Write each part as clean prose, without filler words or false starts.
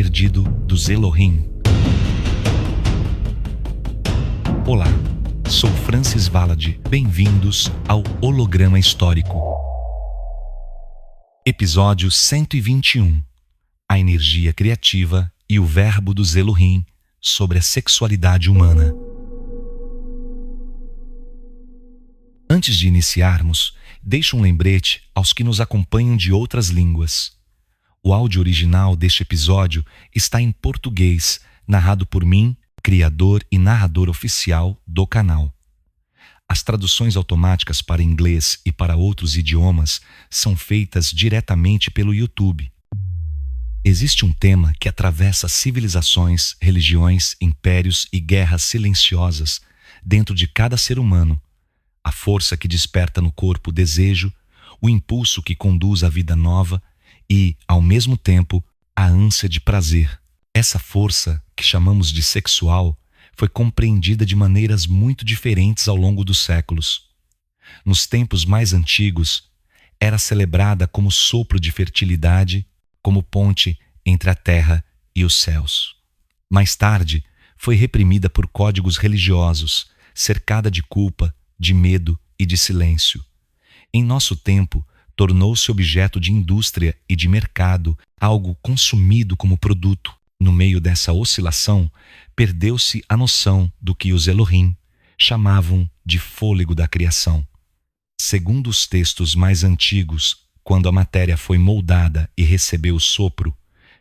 perdido dos Elohim. Olá, sou Francis Valade. Bem-vindos ao Holograma Histórico. Episódio 121. A energia criativa e o verbo dos Elohim sobre a sexualidade humana. Antes de iniciarmos, deixo um lembrete aos que nos acompanham de outras línguas. O áudio original deste episódio está em português, narrado por mim, criador e narrador oficial do canal. As traduções automáticas para inglês e para outros idiomas são feitas diretamente pelo YouTube. Existe um tema que atravessa civilizações, religiões, impérios e guerras silenciosas dentro de cada ser humano. A força que desperta no corpo o desejo, o impulso que conduz à vida nova e, ao mesmo tempo, a ânsia de prazer. Essa força, que chamamos de sexual, foi compreendida de maneiras muito diferentes ao longo dos séculos. Nos tempos mais antigos, era celebrada como sopro de fertilidade, como ponte entre a terra e os céus. Mais tarde, foi reprimida por códigos religiosos, cercada de culpa, de medo e de silêncio. Em nosso tempo, tornou-se objeto de indústria e de mercado, algo consumido como produto. No meio dessa oscilação, perdeu-se a noção do que os Elohim chamavam de fôlego da criação. Segundo os textos mais antigos, quando a matéria foi moldada e recebeu o sopro,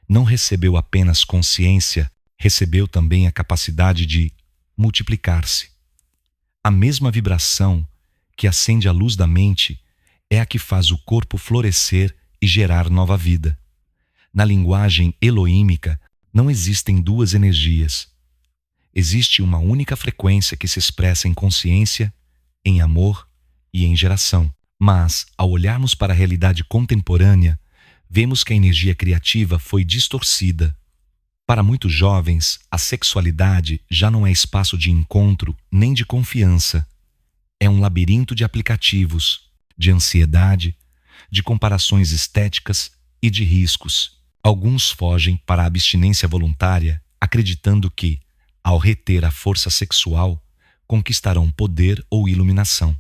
não recebeu apenas consciência, recebeu também a capacidade de multiplicar-se. A mesma vibração que acende a luz da mente é a que faz o corpo florescer e gerar nova vida. Na linguagem elohímica, não existem duas energias. Existe uma única frequência que se expressa em consciência, em amor e em geração. Mas, ao olharmos para a realidade contemporânea, vemos que a energia criativa foi distorcida. Para muitos jovens, a sexualidade já não é espaço de encontro nem de confiança. É um labirinto de aplicativos, de ansiedade, de comparações estéticas e de riscos. Alguns fogem para a abstinência voluntária, acreditando que, ao reter a força sexual, conquistarão poder ou iluminação.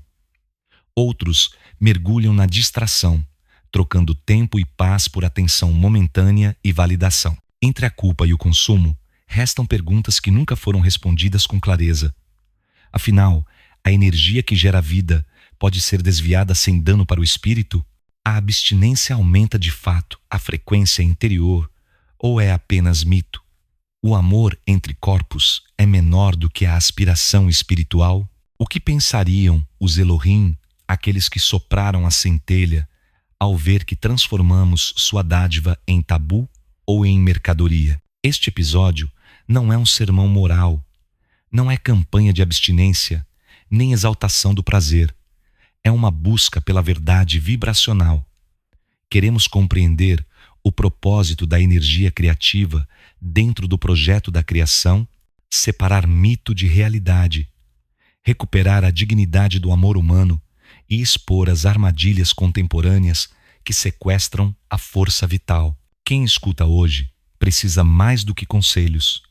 Outros mergulham na distração, trocando tempo e paz por atenção momentânea e validação. Entre a culpa e o consumo, restam perguntas que nunca foram respondidas com clareza. Afinal, a energia que gera vida pode ser desviada sem dano para o espírito? A abstinência aumenta de fato a frequência interior ou é apenas mito? O amor entre corpos é menor do que a aspiração espiritual? O que pensariam os Elohim, aqueles que sopraram a centelha, ao ver que transformamos sua dádiva em tabu ou em mercadoria? Este episódio não é um sermão moral, não é campanha de abstinência, nem exaltação do prazer. É uma busca pela verdade vibracional. Queremos compreender o propósito da energia criativa dentro do projeto da criação, separar mito de realidade, recuperar a dignidade do amor humano e expor as armadilhas contemporâneas que sequestram a força vital. Quem escuta hoje precisa mais do que conselhos.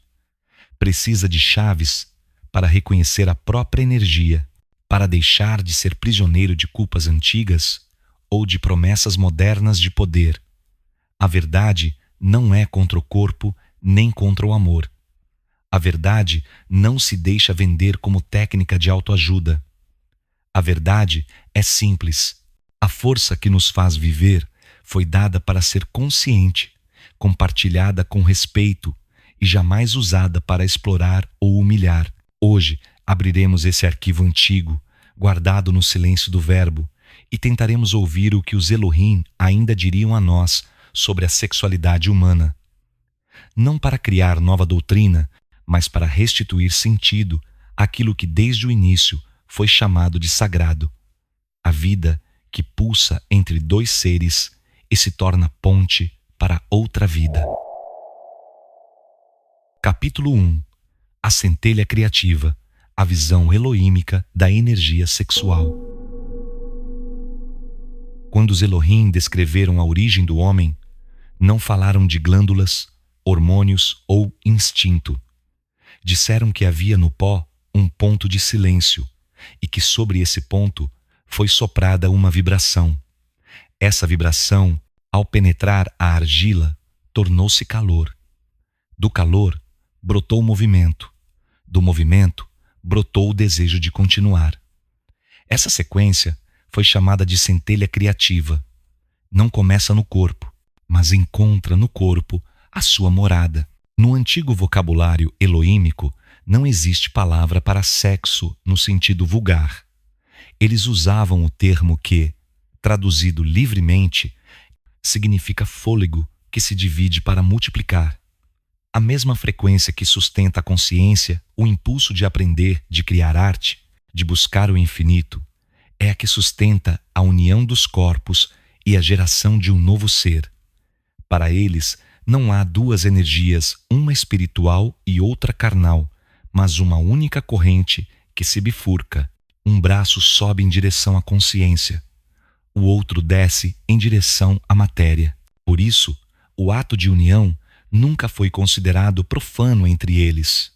Precisa de chaves para reconhecer a própria energia, para deixar de ser prisioneiro de culpas antigas ou de promessas modernas de poder. A verdade não é contra o corpo nem contra o amor. A verdade não se deixa vender como técnica de autoajuda. A verdade é simples. A força que nos faz viver foi dada para ser consciente, compartilhada com respeito e jamais usada para explorar ou humilhar. Hoje abriremos esse arquivo antigo, guardado no silêncio do verbo, e tentaremos ouvir o que os Elohim ainda diriam a nós sobre a sexualidade humana. Não para criar nova doutrina, mas para restituir sentido àquilo que desde o início foi chamado de sagrado. A vida que pulsa entre dois seres e se torna ponte para outra vida. Capítulo 1. A centelha criativa, a visão elohímica da energia sexual. Quando os Elohim descreveram a origem do homem, não falaram de glândulas hormônios ou instinto. Disseram que havia no pó um ponto de silêncio e que sobre esse ponto foi soprada uma vibração. Essa vibração, ao penetrar a argila, tornou-se calor. Do calor, brotou o movimento. Do movimento, brotou o desejo de continuar. Essa sequência foi chamada de centelha criativa. Não começa no corpo, mas encontra no corpo a sua morada. No antigo vocabulário elohímico, não existe palavra para sexo no sentido vulgar. Eles usavam o termo que, traduzido livremente, significa fôlego que se divide para multiplicar. A mesma frequência que sustenta a consciência, o impulso de aprender, de criar arte, de buscar o infinito, é a que sustenta a união dos corpos e a geração de um novo ser. Para eles, não há duas energias, uma espiritual e outra carnal, mas uma única corrente que se bifurca. Um braço sobe em direção à consciência, o outro desce em direção à matéria. Por isso, o ato de união nunca foi considerado profano entre eles.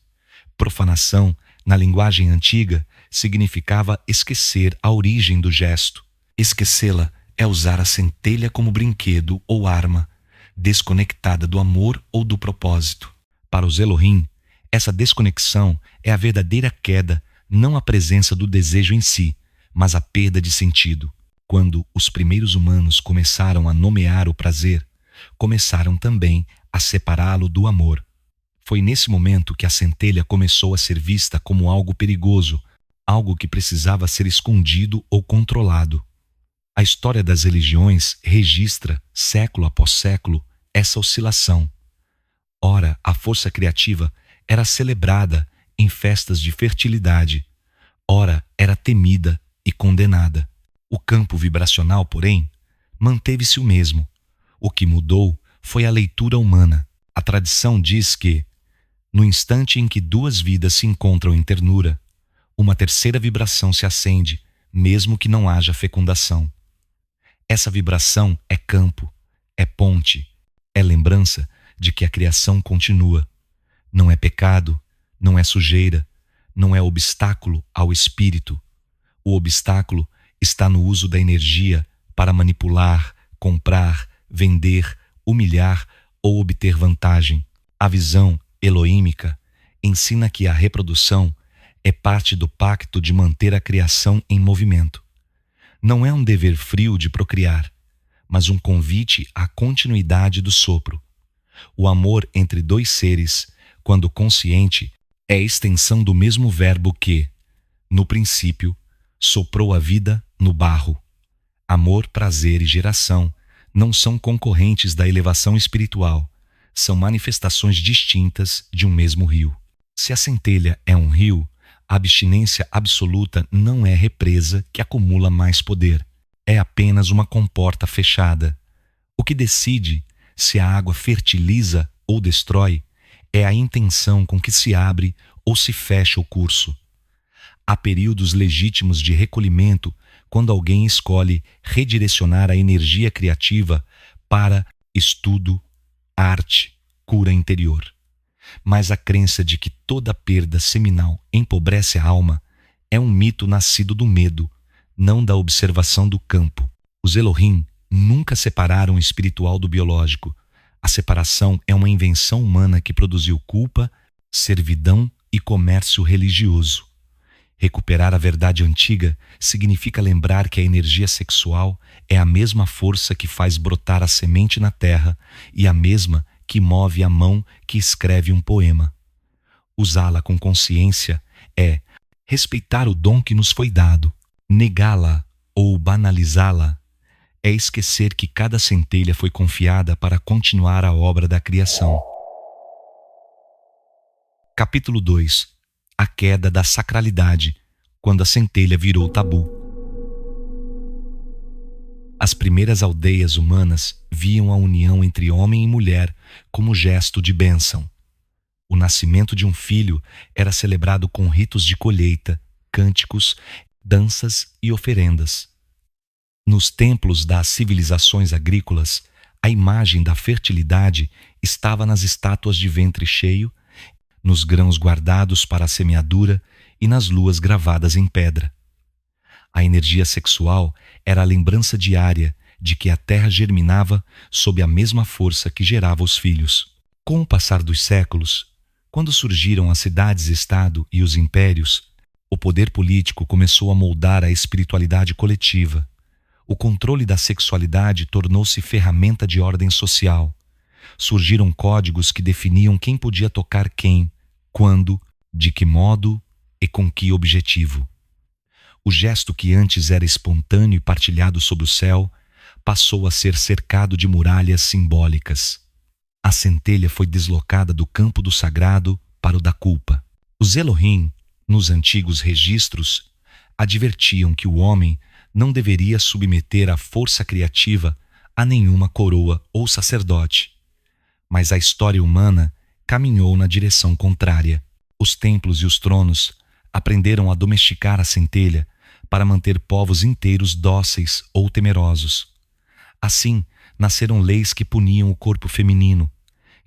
Profanação, na linguagem antiga, significava esquecer a origem do gesto. Esquecê-la é usar a centelha como brinquedo ou arma, desconectada do amor ou do propósito. Para os Elohim, essa desconexão é a verdadeira queda, não a presença do desejo em si, mas a perda de sentido. Quando os primeiros humanos começaram a nomear o prazer, começaram também a separá-lo do amor. Foi nesse momento que a centelha começou a ser vista como algo perigoso, algo que precisava ser escondido ou controlado. A história das religiões registra, século após século, essa oscilação. Ora, a força criativa era celebrada em festas de fertilidade, ora era temida e condenada. O campo vibracional, porém, manteve-se o mesmo. O que mudou foi a leitura humana. A tradição diz que, no instante em que duas vidas se encontram em ternura, uma terceira vibração se acende, mesmo que não haja fecundação. Essa vibração é campo, é ponte, é lembrança de que a criação continua. Não é pecado, não é sujeira, não é obstáculo ao espírito. O obstáculo está no uso da energia para manipular, comprar, vender, humilhar ou obter vantagem. A visão elohímica ensina que a reprodução é parte do pacto de manter a criação em movimento. Não é um dever frio de procriar, mas um convite à continuidade do sopro. O amor entre dois seres, quando consciente, é a extensão do mesmo verbo que, no princípio, soprou a vida no barro. Amor, prazer e geração não são concorrentes da elevação espiritual, são manifestações distintas de um mesmo rio. Se a centelha é um rio, a abstinência absoluta não é represa que acumula mais poder. É apenas uma comporta fechada. O que decide se a água fertiliza ou destrói é a intenção com que se abre ou se fecha o curso. Há períodos legítimos de recolhimento quando alguém escolhe redirecionar a energia criativa para estudo, arte, cura interior. Mas a crença de que toda perda seminal empobrece a alma é um mito nascido do medo, não da observação do campo. Os Elohim nunca separaram o espiritual do biológico. A separação é uma invenção humana que produziu culpa, servidão e comércio religioso. Recuperar a verdade antiga significa lembrar que a energia sexual é a mesma força que faz brotar a semente na terra e a mesma que move a mão que escreve um poema. Usá-la com consciência é respeitar o dom que nos foi dado. Negá-la ou banalizá-la é esquecer que cada centelha foi confiada para continuar a obra da criação. Capítulo 2. A queda da sacralidade, quando a centelha virou tabu. As primeiras aldeias humanas viam a união entre homem e mulher como gesto de bênção. O nascimento de um filho era celebrado com ritos de colheita, cânticos, danças e oferendas. Nos templos das civilizações agrícolas, a imagem da fertilidade estava nas estátuas de ventre cheio, nos grãos guardados para a semeadura e nas luas gravadas em pedra. A energia sexual era a lembrança diária de que a terra germinava sob a mesma força que gerava os filhos. Com o passar dos séculos, quando surgiram as cidades-estado e os impérios, o poder político começou a moldar a espiritualidade coletiva. O controle da sexualidade tornou-se ferramenta de ordem social. Surgiram códigos que definiam quem podia tocar quem, quando, de que modo e com que objetivo. O gesto que antes era espontâneo e partilhado sob o céu passou a ser cercado de muralhas simbólicas. A centelha foi deslocada do campo do sagrado para o da culpa. Os Elohim, nos antigos registros, advertiam que o homem não deveria submeter a força criativa a nenhuma coroa ou sacerdote. Mas a história humana caminhou na direção contrária. Os templos e os tronos aprenderam a domesticar a centelha para manter povos inteiros dóceis ou temerosos. Assim, nasceram leis que puniam o corpo feminino,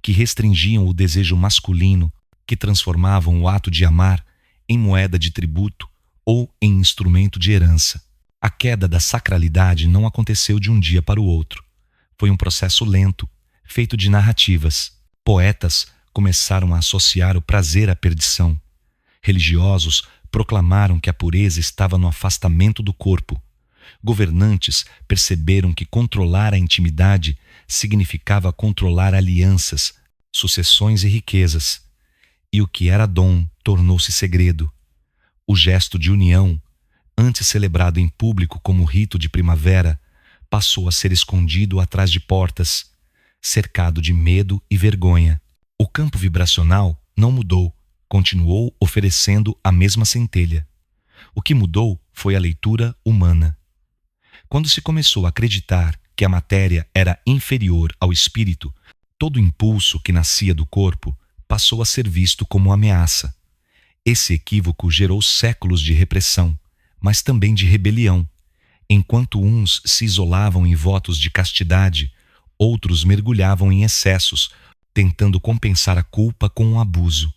que restringiam o desejo masculino, que transformavam o ato de amar em moeda de tributo ou em instrumento de herança. A queda da sacralidade não aconteceu de um dia para o outro. Foi um processo lento, feito de narrativas. Poetas começaram a associar o prazer à perdição. Religiosos proclamaram que a pureza estava no afastamento do corpo. Governantes perceberam que controlar a intimidade significava controlar alianças, sucessões e riquezas. E o que era dom tornou-se segredo. O gesto de união, antes celebrado em público como rito de primavera, passou a ser escondido atrás de portas, cercado de medo e vergonha. O campo vibracional não mudou, continuou oferecendo a mesma centelha. O que mudou foi a leitura humana. Quando se começou a acreditar que a matéria era inferior ao espírito, todo impulso que nascia do corpo passou a ser visto como ameaça. Esse equívoco gerou séculos de repressão, mas também de rebelião. Enquanto uns se isolavam em votos de castidade, outros mergulhavam em excessos, tentando compensar a culpa com um abuso.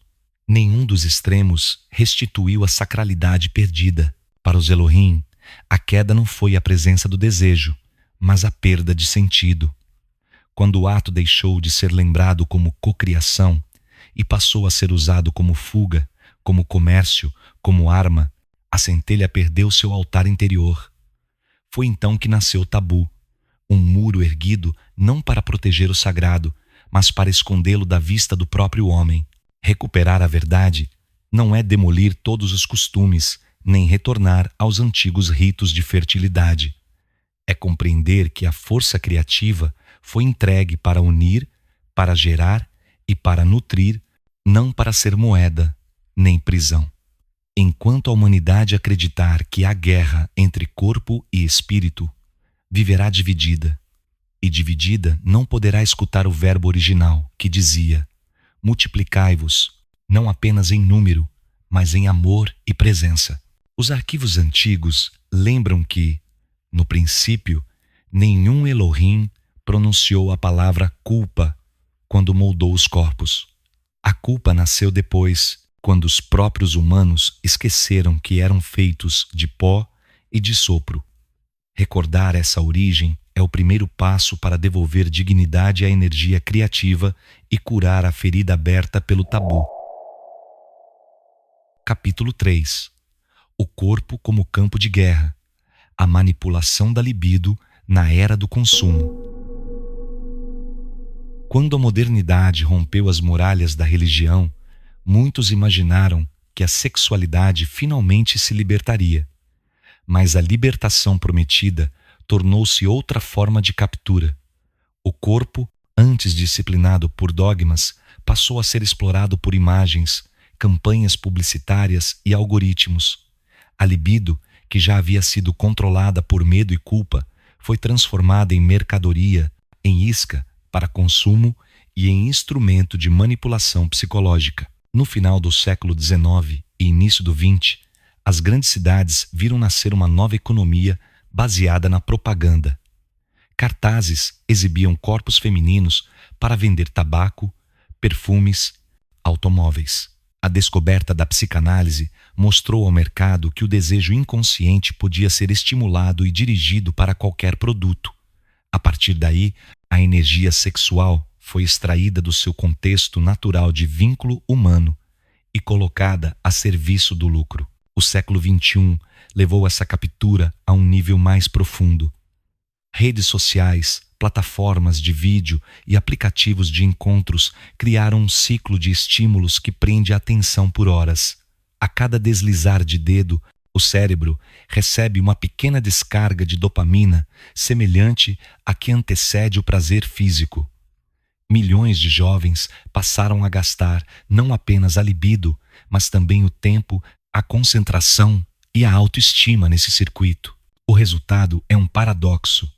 Nenhum dos extremos restituiu a sacralidade perdida. Para os Elohim, a queda não foi a presença do desejo, mas a perda de sentido. Quando o ato deixou de ser lembrado como cocriação e passou a ser usado como fuga, como comércio, como arma, a centelha perdeu seu altar interior. Foi então que nasceu o tabu, um muro erguido não para proteger o sagrado, mas para escondê-lo da vista do próprio homem. Recuperar a verdade não é demolir todos os costumes, nem retornar aos antigos ritos de fertilidade. É compreender que a força criativa foi entregue para unir, para gerar e para nutrir, não para ser moeda, nem prisão. Enquanto a humanidade acreditar que há guerra entre corpo e espírito, viverá dividida. E dividida não poderá escutar o verbo original, que dizia: multiplicai-vos, não apenas em número, mas em amor e presença. Os arquivos antigos lembram que, no princípio, nenhum Elohim pronunciou a palavra culpa quando moldou os corpos. A culpa nasceu depois, quando os próprios humanos esqueceram que eram feitos de pó e de sopro. Recordar essa origem é o primeiro passo para devolver dignidade à energia criativa e curar a ferida aberta pelo tabu. Capítulo 3. O corpo como campo de guerra. A manipulação da libido na era do consumo. Quando a modernidade rompeu as muralhas da religião, muitos imaginaram que a sexualidade finalmente se libertaria. Mas a libertação prometida tornou-se outra forma de captura. O corpo, antes disciplinado por dogmas, passou a ser explorado por imagens, campanhas publicitárias e algoritmos. A libido, que já havia sido controlada por medo e culpa, foi transformada em mercadoria, em isca para consumo e em instrumento de manipulação psicológica. No final do século XIX e início do XX, as grandes cidades viram nascer uma nova economia baseada na propaganda. Cartazes exibiam corpos femininos para vender tabaco, perfumes, automóveis. A descoberta da psicanálise mostrou ao mercado que o desejo inconsciente podia ser estimulado e dirigido para qualquer produto. A partir daí, a energia sexual foi extraída do seu contexto natural de vínculo humano e colocada a serviço do lucro. O século XXI levou essa captura a um nível mais profundo. Redes sociais, plataformas de vídeo e aplicativos de encontros criaram um ciclo de estímulos que prende a atenção por horas. A cada deslizar de dedo, o cérebro recebe uma pequena descarga de dopamina semelhante à que antecede o prazer físico. Milhões de jovens passaram a gastar não apenas a libido, mas também o tempo, a concentração e a autoestima nesse circuito. O resultado é um paradoxo.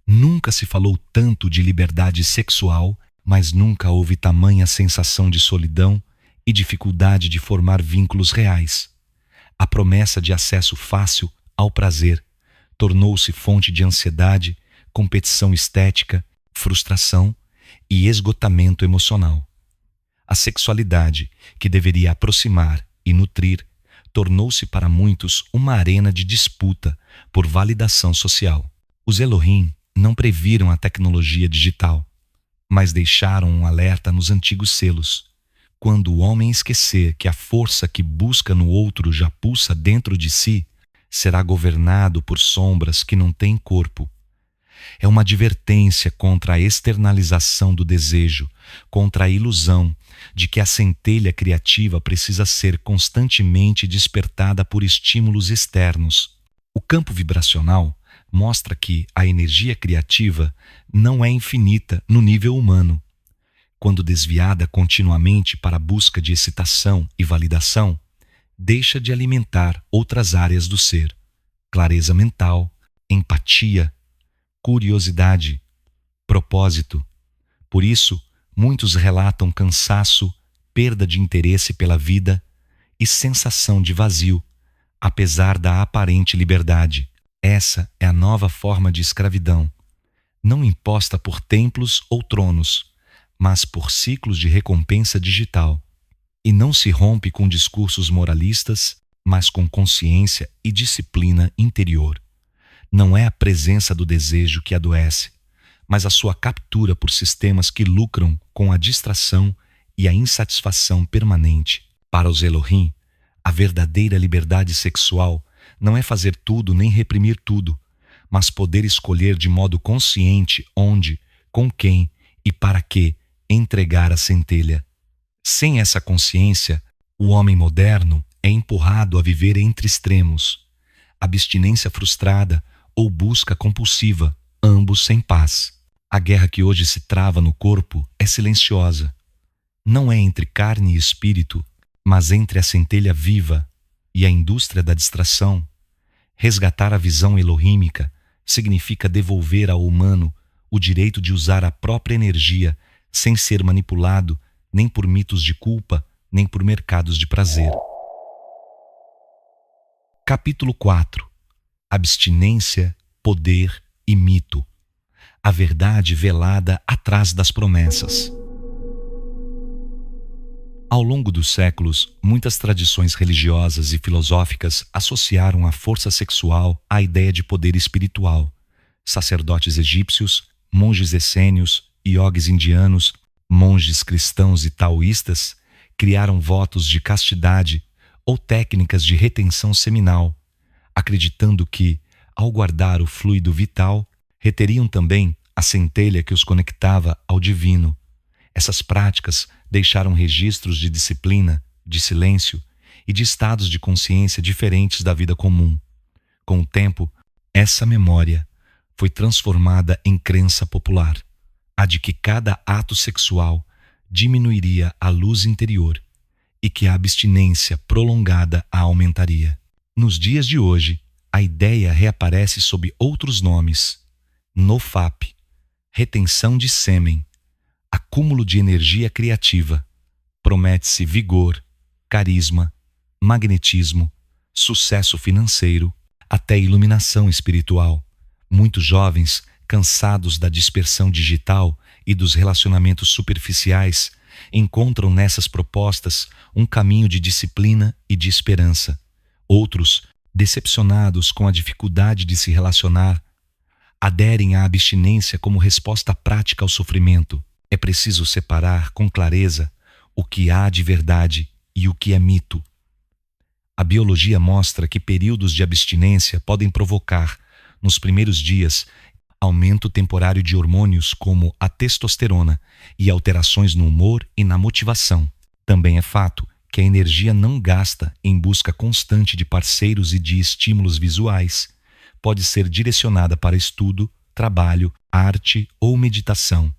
Nunca se falou tanto de liberdade sexual, mas nunca houve tamanha sensação de solidão e dificuldade de formar vínculos reais. A promessa de acesso fácil ao prazer tornou-se fonte de ansiedade, competição estética, frustração e esgotamento emocional. A sexualidade, que deveria aproximar e nutrir, tornou-se para muitos uma arena de disputa por validação social. Os Elohim não previram a tecnologia digital, mas deixaram um alerta nos antigos selos. Quando o homem esquecer que a força que busca no outro já pulsa dentro de si, será governado por sombras que não têm corpo. É uma advertência contra a externalização do desejo, contra a ilusão de que a centelha criativa precisa ser constantemente despertada por estímulos externos. O campo vibracional mostra que a energia criativa não é infinita no nível humano. Quando desviada continuamente para a busca de excitação e validação, deixa de alimentar outras áreas do ser: clareza mental, empatia, curiosidade, propósito. Por isso, muitos relatam cansaço, perda de interesse pela vida e sensação de vazio, apesar da aparente liberdade. Essa é a nova forma de escravidão, não imposta por templos ou tronos, mas por ciclos de recompensa digital. E não se rompe com discursos moralistas, mas com consciência e disciplina interior. Não é a presença do desejo que adoece, mas a sua captura por sistemas que lucram com a distração e a insatisfação permanente. Para os Elohim, a verdadeira liberdade sexual não é fazer tudo nem reprimir tudo, mas poder escolher de modo consciente onde, com quem e para que entregar a centelha. Sem essa consciência, o homem moderno é empurrado a viver entre extremos: abstinência frustrada ou busca compulsiva, ambos sem paz. A guerra que hoje se trava no corpo é silenciosa. Não é entre carne e espírito, mas entre a centelha viva e a indústria da distração. Resgatar a visão elohímica significa devolver ao humano o direito de usar a própria energia sem ser manipulado nem por mitos de culpa, nem por mercados de prazer. Capítulo 4. Abstinência, poder e mito. A verdade velada atrás das promessas. Ao longo dos séculos, muitas tradições religiosas e filosóficas associaram a força sexual à ideia de poder espiritual. Sacerdotes egípcios, monges essênios, iogues indianos, monges cristãos e taoístas criaram votos de castidade ou técnicas de retenção seminal, acreditando que, ao guardar o fluido vital, reteriam também a centelha que os conectava ao divino. Essas práticas deixaram registros de disciplina, de silêncio e de estados de consciência diferentes da vida comum. Com o tempo, essa memória foi transformada em crença popular, a de que cada ato sexual diminuiria a luz interior e que a abstinência prolongada a aumentaria. Nos dias de hoje, a ideia reaparece sob outros nomes: NoFap, retenção de sêmen, acúmulo de energia criativa. Promete-se vigor, carisma, magnetismo, sucesso financeiro, até iluminação espiritual. Muitos jovens, cansados da dispersão digital e dos relacionamentos superficiais encontram nessas propostas um caminho de disciplina e de esperança. Outros, decepcionados com a dificuldade de se relacionar, aderem à abstinência como resposta prática ao sofrimento. É preciso separar com clareza o que há de verdade e o que é mito. A biologia mostra que períodos de abstinência podem provocar, nos primeiros dias, aumento temporário de hormônios como a testosterona e alterações no humor e na motivação. Também é fato que a energia não gasta em busca constante de parceiros e de estímulos visuais pode ser direcionada para estudo, trabalho, arte ou meditação.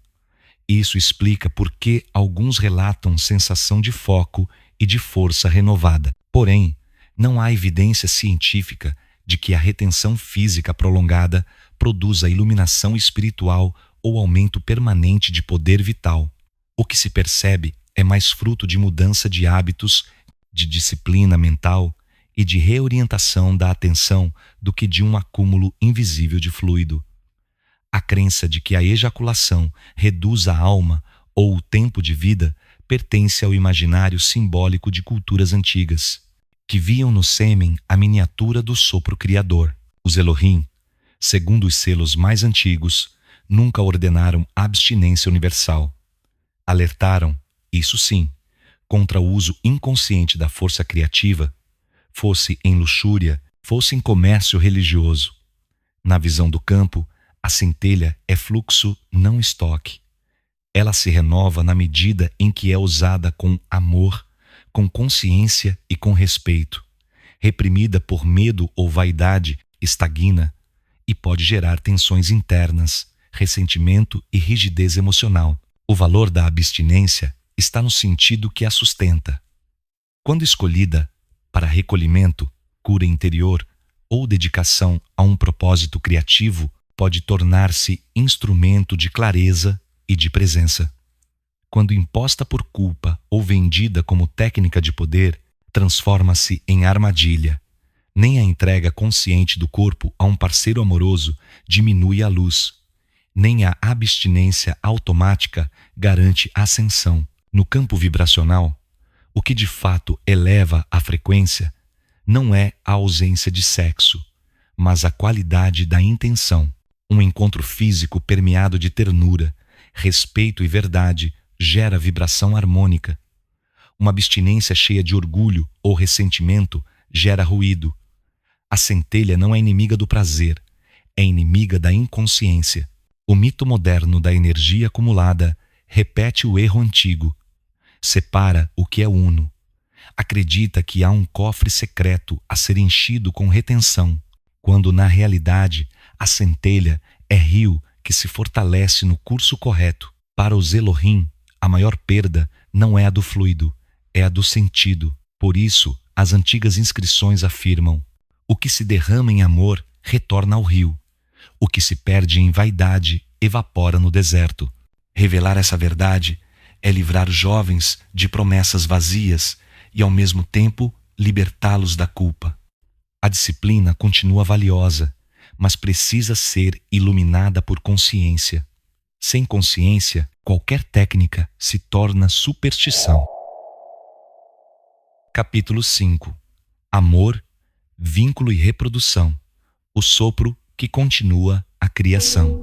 Isso explica por que alguns relatam sensação de foco e de força renovada. Porém, não há evidência científica de que a retenção física prolongada produza iluminação espiritual ou aumento permanente de poder vital. O que se percebe é mais fruto de mudança de hábitos, de disciplina mental e de reorientação da atenção do que de um acúmulo invisível de fluido. A crença de que a ejaculação reduz a alma ou o tempo de vida pertence ao imaginário simbólico de culturas antigas, que viam no sêmen a miniatura do sopro criador. Os Elohim, segundo os selos mais antigos, nunca ordenaram abstinência universal. Alertaram, isso sim, contra o uso inconsciente da força criativa, fosse em luxúria, fosse em comércio religioso. Na visão do campo, a centelha é fluxo, não estoque. Ela se renova na medida em que é usada com amor, com consciência e com respeito. Reprimida por medo ou vaidade, estagna e pode gerar tensões internas, ressentimento e rigidez emocional. O valor da abstinência está no sentido que a sustenta. Quando escolhida para recolhimento, cura interior ou dedicação a um propósito criativo, pode tornar-se instrumento de clareza e de presença. Quando imposta por culpa ou vendida como técnica de poder, transforma-se em armadilha. Nem a entrega consciente do corpo a um parceiro amoroso diminui a luz. Nem a abstinência automática garante ascensão. No campo vibracional, o que de fato eleva a frequência não é a ausência de sexo, mas a qualidade da intenção. Um encontro físico permeado de ternura, respeito e verdade gera vibração harmônica. Uma abstinência cheia de orgulho ou ressentimento gera ruído. A centelha não é inimiga do prazer, é inimiga da inconsciência. O mito moderno da energia acumulada repete o erro antigo. Separa o que é uno. Acredita que há um cofre secreto a ser enchido com retenção, quando na realidade a centelha é rio que se fortalece no curso correto. Para os Elohim, a maior perda não é a do fluido, é a do sentido. Por isso, as antigas inscrições afirmam: o que se derrama em amor retorna ao rio. O que se perde em vaidade evapora no deserto. Revelar essa verdade é livrar jovens de promessas vazias e, ao mesmo tempo, libertá-los da culpa. A disciplina continua valiosa, mas precisa ser iluminada por consciência. Sem consciência, qualquer técnica se torna superstição. Capítulo 5. Amor, vínculo e reprodução. O sopro que continua a criação.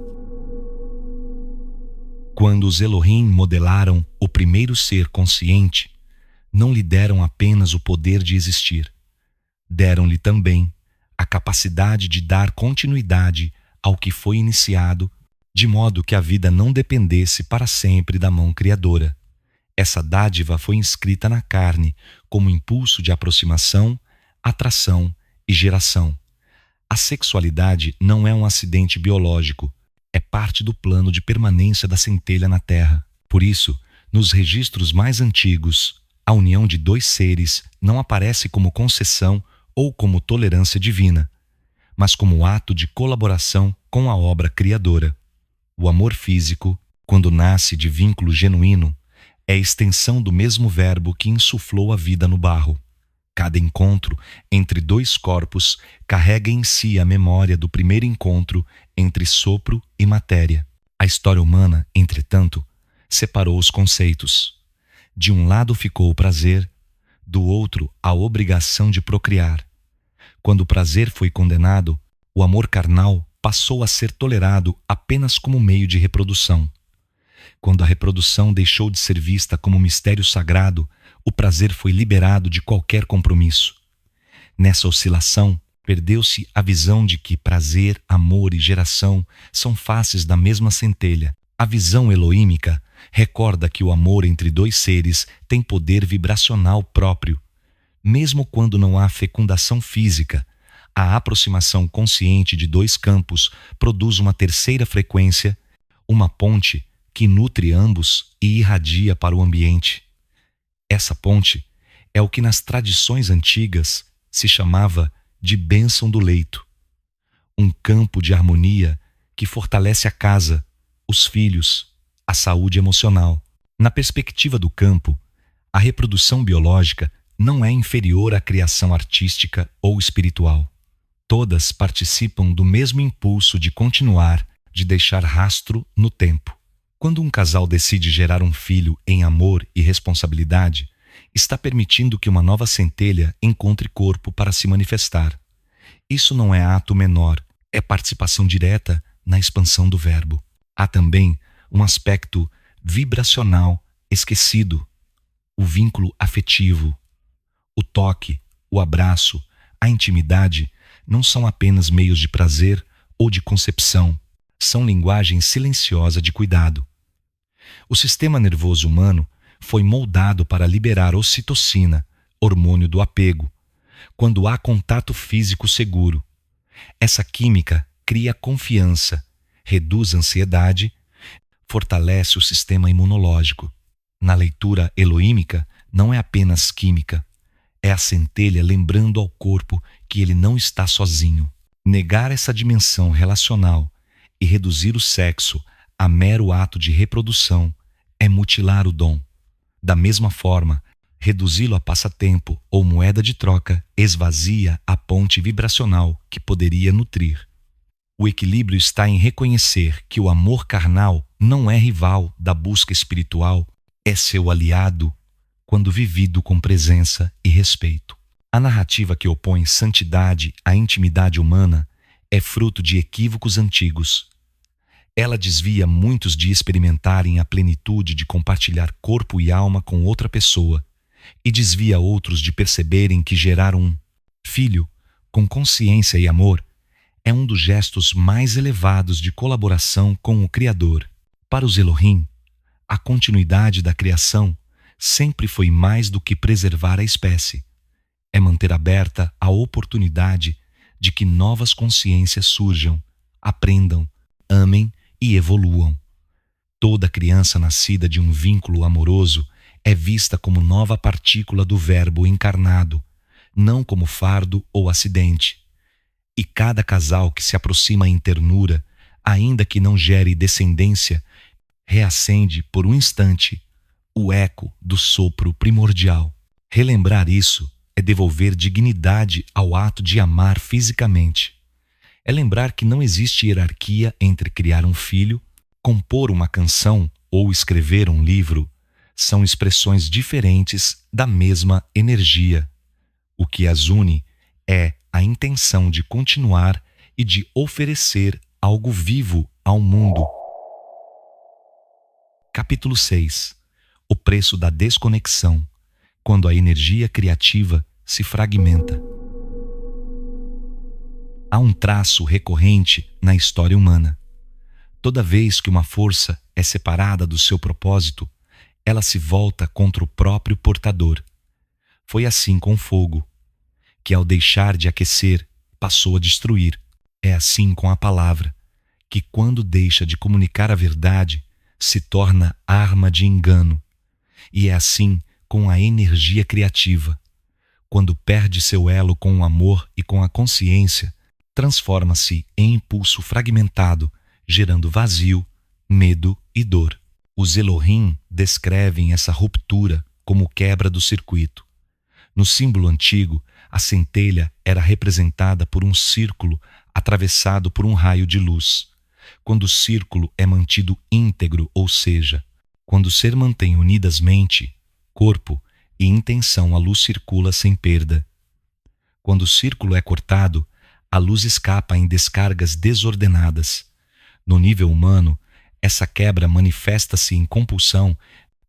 Quando os Elohim modelaram o primeiro ser consciente, não lhe deram apenas o poder de existir. Deram-lhe também a capacidade de dar continuidade ao que foi iniciado, de modo que a vida não dependesse para sempre da mão criadora. Essa dádiva foi inscrita na carne como impulso de aproximação, atração e geração. A sexualidade não é um acidente biológico, é parte do plano de permanência da centelha na Terra. Por isso, nos registros mais antigos, a união de dois seres não aparece como concessão ou como tolerância divina, mas como ato de colaboração com a obra criadora. O amor físico, quando nasce de vínculo genuíno, é a extensão do mesmo verbo que insuflou a vida no barro. Cada encontro entre dois corpos carrega em si a memória do primeiro encontro entre sopro e matéria. A história humana, entretanto, separou os conceitos. De um lado ficou o prazer, do outro a obrigação de procriar. Quando o prazer foi condenado, o amor carnal passou a ser tolerado apenas como meio de reprodução. Quando a reprodução deixou de ser vista como mistério sagrado, o prazer foi liberado de qualquer compromisso. Nessa oscilação, perdeu-se a visão de que prazer, amor e geração são faces da mesma centelha. A visão elohímica recorda que o amor entre dois seres tem poder vibracional próprio. Mesmo quando não há fecundação física, a aproximação consciente de dois campos produz uma terceira frequência, uma ponte que nutre ambos e irradia para o ambiente. Essa ponte é o que nas tradições antigas se chamava de bênção do leito. Um campo de harmonia que fortalece a casa, os filhos, a saúde emocional. Na perspectiva do campo, a reprodução biológica não é inferior à criação artística ou espiritual. Todas participam do mesmo impulso de continuar, de deixar rastro no tempo. Quando um casal decide gerar um filho em amor e responsabilidade, está permitindo que uma nova centelha encontre corpo para se manifestar. Isso não é ato menor, é participação direta na expansão do verbo. Há também um aspecto vibracional esquecido, o vínculo afetivo. O toque, o abraço, a intimidade não são apenas meios de prazer ou de concepção, são linguagem silenciosa de cuidado. O sistema nervoso humano foi moldado para liberar ocitocina, hormônio do apego, quando há contato físico seguro. Essa química cria confiança, reduz a ansiedade, fortalece o sistema imunológico. Na leitura elohímica, não é apenas química, é a centelha lembrando ao corpo que ele não está sozinho. Negar essa dimensão relacional e reduzir o sexo a mero ato de reprodução é mutilar o dom. Da mesma forma, reduzi-lo a passatempo ou moeda de troca esvazia a ponte vibracional que poderia nutrir. O equilíbrio está em reconhecer que o amor carnal não é rival da busca espiritual, é seu aliado quando vivido com presença e respeito. A narrativa que opõe santidade à intimidade humana é fruto de equívocos antigos. Ela desvia muitos de experimentarem a plenitude de compartilhar corpo e alma com outra pessoa e desvia outros de perceberem que gerar um filho com consciência e amor é um dos gestos mais elevados de colaboração com o Criador. Para os Elohim, a continuidade da criação sempre foi mais do que preservar a espécie. É manter aberta a oportunidade de que novas consciências surjam, aprendam, amem e evoluam. Toda criança nascida de um vínculo amoroso é vista como nova partícula do Verbo encarnado, não como fardo ou acidente. E cada casal que se aproxima em ternura, ainda que não gere descendência, reacende por um instante o eco do sopro primordial. Relembrar isso é devolver dignidade ao ato de amar fisicamente. É lembrar que não existe hierarquia entre criar um filho, compor uma canção ou escrever um livro. São expressões diferentes da mesma energia. O que as une é a intenção de continuar e de oferecer algo vivo ao mundo. Capítulo 6. O preço da desconexão, quando a energia criativa se fragmenta. Há um traço recorrente na história humana. Toda vez que uma força é separada do seu propósito, ela se volta contra o próprio portador. Foi assim com o fogo, que ao deixar de aquecer, passou a destruir. É assim com a palavra, que quando deixa de comunicar a verdade, se torna arma de engano. E é assim com a energia criativa. Quando perde seu elo com o amor e com a consciência, transforma-se em impulso fragmentado, gerando vazio, medo e dor. Os Elohim descrevem essa ruptura como quebra do circuito. No símbolo antigo, a centelha era representada por um círculo atravessado por um raio de luz. quando o círculo é mantido íntegro, ou seja, quando o ser mantém unidas mente, corpo e intenção, a luz circula sem perda. Quando o círculo é cortado, a luz escapa em descargas desordenadas. No nível humano, essa quebra manifesta-se em compulsão,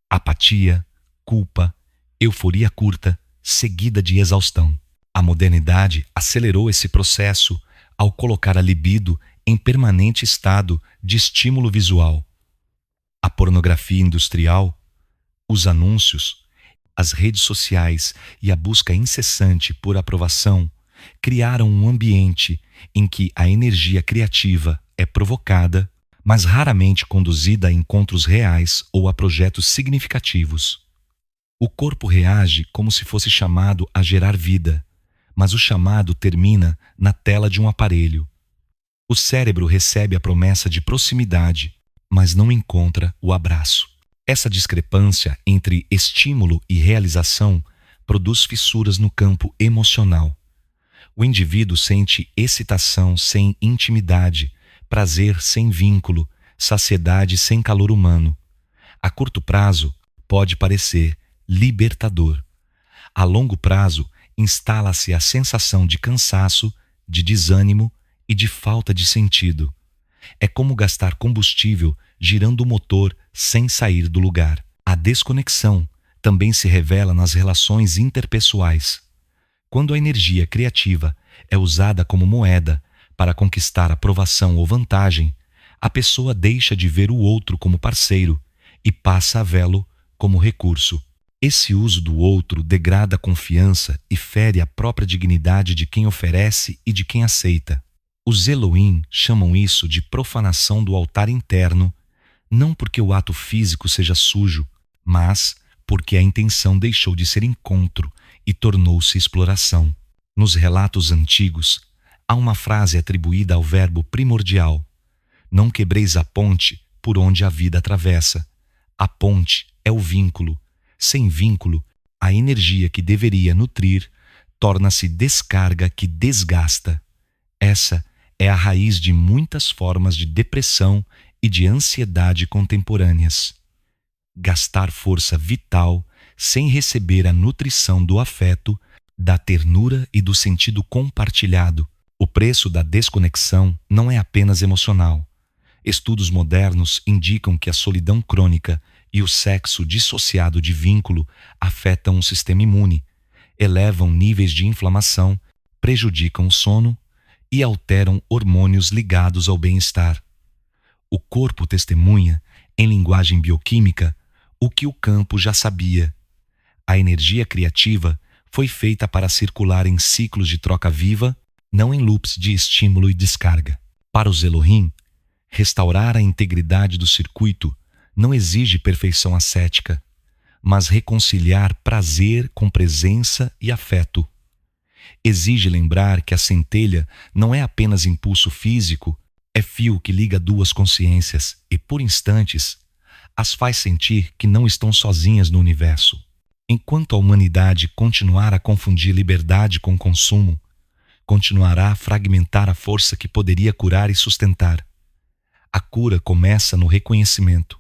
apatia, culpa, euforia curta, seguida de exaustão. A modernidade acelerou esse processo ao colocar a libido em permanente estado de estímulo visual. A pornografia industrial, os anúncios, as redes sociais e a busca incessante por aprovação criaram um ambiente em que a energia criativa é provocada, mas raramente conduzida a encontros reais ou a projetos significativos. O corpo reage como se fosse chamado a gerar vida, mas o chamado termina na tela de um aparelho. O cérebro recebe a promessa de proximidade, mas não encontra o abraço. Essa discrepância entre estímulo e realização produz fissuras no campo emocional. O indivíduo sente excitação sem intimidade, prazer sem vínculo, saciedade sem calor humano. A curto prazo, pode parecer libertador. A longo prazo, instala-se a sensação de cansaço, de desânimo e de falta de sentido. É como gastar combustível girando o motor sem sair do lugar. A desconexão também se revela nas relações interpessoais. Quando a energia criativa é usada como moeda para conquistar aprovação ou vantagem, a pessoa deixa de ver o outro como parceiro e passa a vê-lo como recurso. Esse uso do outro degrada a confiança e fere a própria dignidade de quem oferece e de quem aceita. Os Elohim chamam isso de profanação do altar interno, não porque o ato físico seja sujo, mas porque a intenção deixou de ser encontro e tornou-se exploração. Nos relatos antigos, há uma frase atribuída ao verbo primordial: não quebreis a ponte por onde a vida atravessa. A ponte é o vínculo. Sem vínculo, a energia que deveria nutrir torna-se descarga que desgasta. Essa é a raiz de muitas formas de depressão e de ansiedade contemporâneas. Gastar força vital sem receber a nutrição do afeto, da ternura e do sentido compartilhado. O preço da desconexão não é apenas emocional. Estudos modernos indicam que a solidão crônica e o sexo dissociado de vínculo afetam o sistema imune, elevam níveis de inflamação, prejudicam o sono e alteram hormônios ligados ao bem-estar. O corpo testemunha, em linguagem bioquímica, o que o campo já sabia. A energia criativa foi feita para circular em ciclos de troca viva, não em loops de estímulo e descarga. Para os Elohim, restaurar a integridade do circuito não exige perfeição ascética, mas reconciliar prazer com presença e afeto. Exige lembrar que a centelha não é apenas impulso físico, é fio que liga duas consciências e, por instantes, as faz sentir que não estão sozinhas no universo. Enquanto a humanidade continuar a confundir liberdade com consumo, continuará a fragmentar a força que poderia curar e sustentar. A cura começa no reconhecimento.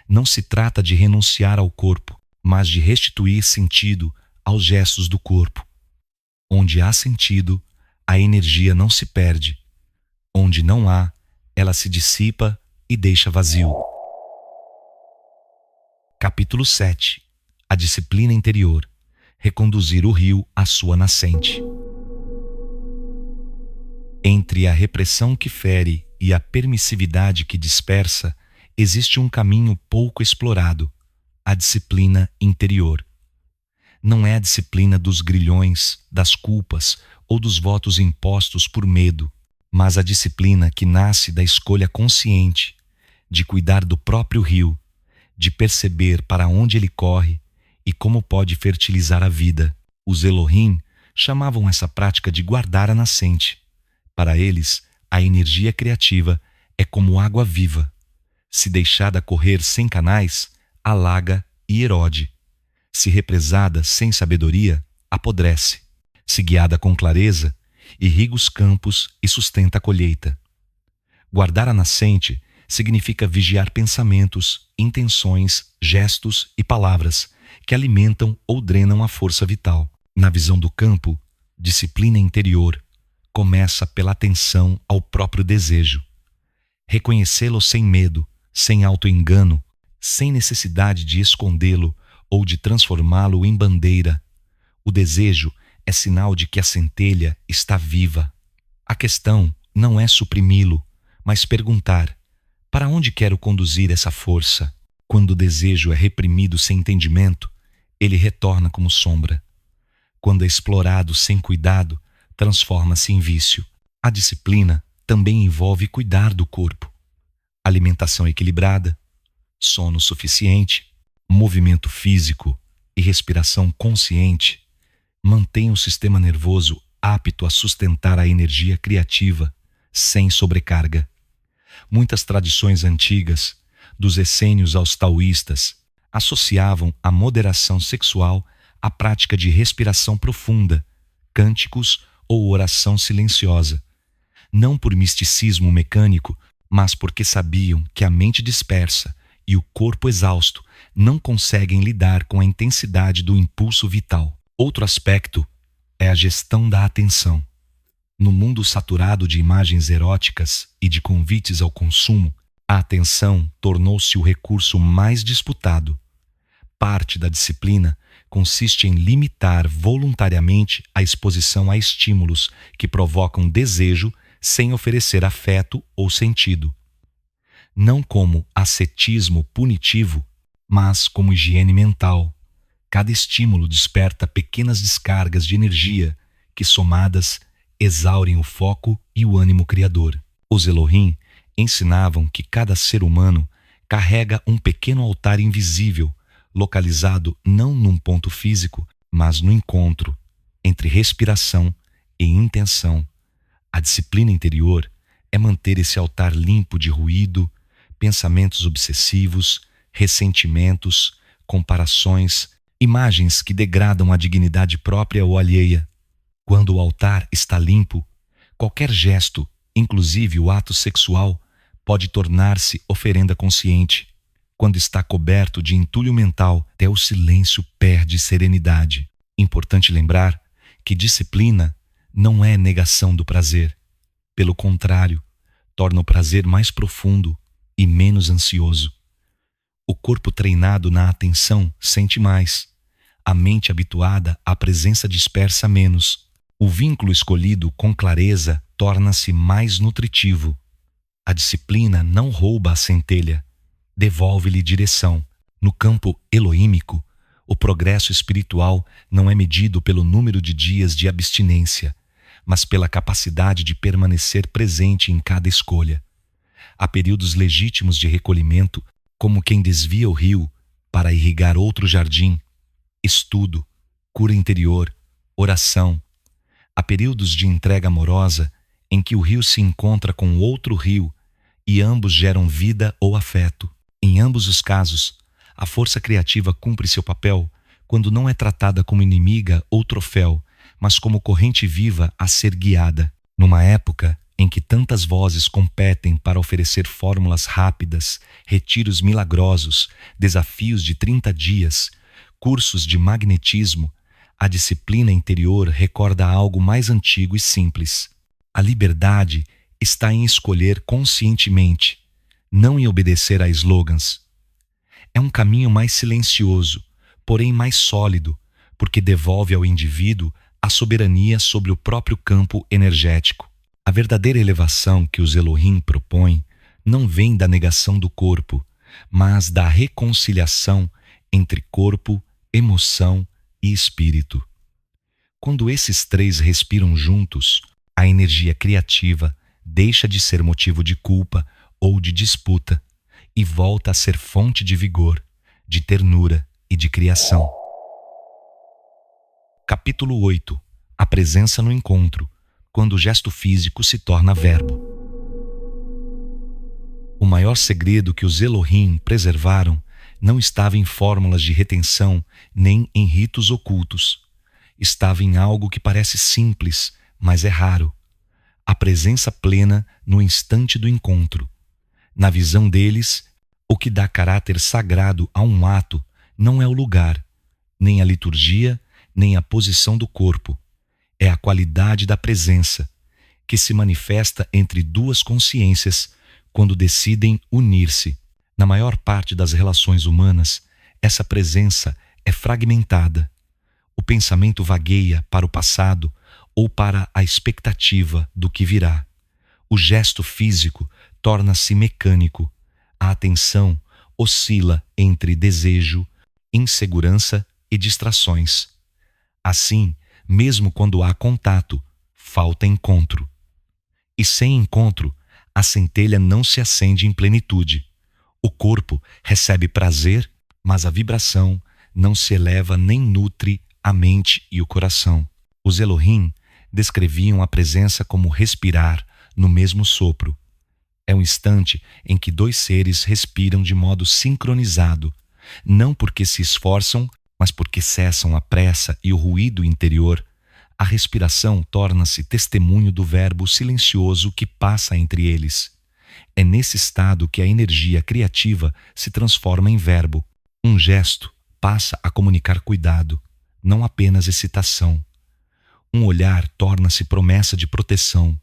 Não se trata de renunciar ao corpo, mas de restituir sentido aos gestos do corpo. Onde há sentido, a energia não se perde. Onde não há, ela se dissipa e deixa vazio. Capítulo 7. A disciplina interior. Reconduzir o rio à sua nascente. Entre a repressão que fere e a permissividade que dispersa, existe um caminho pouco explorado: a disciplina interior. Não é a disciplina dos grilhões, das culpas ou dos votos impostos por medo, mas a disciplina que nasce da escolha consciente de cuidar do próprio rio, de perceber para onde ele corre e como pode fertilizar a vida. Os Elohim chamavam essa prática de guardar a nascente. Para eles, a energia criativa é como água viva. Se deixada correr sem canais, alaga e erode. Se represada sem sabedoria, apodrece. Se guiada com clareza, irriga os campos e sustenta a colheita. Guardar a nascente significa vigiar pensamentos, intenções, gestos e palavras que alimentam ou drenam a força vital. Na visão do campo, disciplina interior começa pela atenção ao próprio desejo. Reconhecê-lo sem medo, sem autoengano, sem necessidade de escondê-lo ou de transformá-lo em bandeira. O desejo é sinal de que a centelha está viva. A questão não é suprimi-lo, mas perguntar: para onde quero conduzir essa força? Quando o desejo é reprimido sem entendimento, ele retorna como sombra. Quando é explorado sem cuidado, transforma-se em vício. A disciplina também envolve cuidar do corpo. Alimentação equilibrada, sono suficiente, movimento físico e respiração consciente mantêm o sistema nervoso apto a sustentar a energia criativa sem sobrecarga. Muitas tradições antigas, dos essênios aos taoístas, associavam a moderação sexual à prática de respiração profunda, cânticos ou oração silenciosa, não por misticismo mecânico, mas porque sabiam que a mente dispersa e o corpo exausto não conseguem lidar com a intensidade do impulso vital. Outro aspecto é a gestão da atenção. No mundo saturado de imagens eróticas e de convites ao consumo, a atenção tornou-se o recurso mais disputado. Parte da disciplina consiste em limitar voluntariamente a exposição a estímulos que provocam desejo sem oferecer afeto ou sentido. Não como ascetismo punitivo, mas como higiene mental. Cada estímulo desperta pequenas descargas de energia que, somadas, exaurem o foco e o ânimo criador. Os Elohim ensinavam que cada ser humano carrega um pequeno altar invisível, localizado não num ponto físico, mas no encontro entre respiração e intenção. A disciplina interior é manter esse altar limpo de ruído, pensamentos obsessivos, ressentimentos, comparações, imagens que degradam a dignidade própria ou alheia. Quando o altar está limpo, qualquer gesto, inclusive o ato sexual, pode tornar-se oferenda consciente. Quando está coberto de entulho mental, até o silêncio perde serenidade. Importante lembrar que disciplina não é negação do prazer. Pelo contrário, torna o prazer mais profundo e menos ansioso. O corpo treinado na atenção sente mais. A mente habituada à presença dispersa menos. O vínculo escolhido com clareza torna-se mais nutritivo. A disciplina não rouba a centelha, devolve-lhe direção. No campo elohímico, o progresso espiritual não é medido pelo número de dias de abstinência, mas pela capacidade de permanecer presente em cada escolha. Há períodos legítimos de recolhimento, como quem desvia o rio para irrigar outro jardim, estudo, cura interior, oração. Há períodos de entrega amorosa em que o rio se encontra com outro rio e ambos geram vida ou afeto. Em ambos os casos, a força criativa cumpre seu papel quando não é tratada como inimiga ou troféu, mas como corrente viva a ser guiada. Numa época em que tantas vozes competem para oferecer fórmulas rápidas, retiros milagrosos, desafios de 30 dias, cursos de magnetismo, a disciplina interior recorda algo mais antigo e simples. A liberdade está em escolher conscientemente, não em obedecer a slogans. É um caminho mais silencioso, porém mais sólido, porque devolve ao indivíduo a soberania sobre o próprio campo energético. A verdadeira elevação que os Elohim propõem não vem da negação do corpo, mas da reconciliação entre corpo, emoção e espírito. Quando esses três respiram juntos, a energia criativa deixa de ser motivo de culpa ou de disputa e volta a ser fonte de vigor, de ternura e de criação. Capítulo 8. A presença no encontro, quando o gesto físico se torna verbo. O maior segredo que os Elohim preservaram não estava em fórmulas de retenção nem em ritos ocultos. Estava em algo que parece simples, mas é raro: a presença plena no instante do encontro. Na visão deles, o que dá caráter sagrado a um ato não é o lugar, nem a liturgia, nem a posição do corpo. É a qualidade da presença, que se manifesta entre duas consciências quando decidem unir-se. Na maior parte das relações humanas, essa presença é fragmentada. O pensamento vagueia para o passado ou para a expectativa do que virá. O gesto físico torna-se mecânico. A atenção oscila entre desejo, insegurança e distrações. Assim, mesmo quando há contato, falta encontro. E sem encontro, a centelha não se acende em plenitude. O corpo recebe prazer, mas a vibração não se eleva nem nutre a mente e o coração. Os Elohim descreviam a presença como respirar no mesmo sopro. É um instante em que dois seres respiram de modo sincronizado, não porque se esforçam, mas porque cessam a pressa e o ruído interior. A respiração torna-se testemunho do verbo silencioso que passa entre eles. É nesse estado que a energia criativa se transforma em verbo. Um gesto passa a comunicar cuidado, não apenas excitação. Um olhar torna-se promessa de proteção.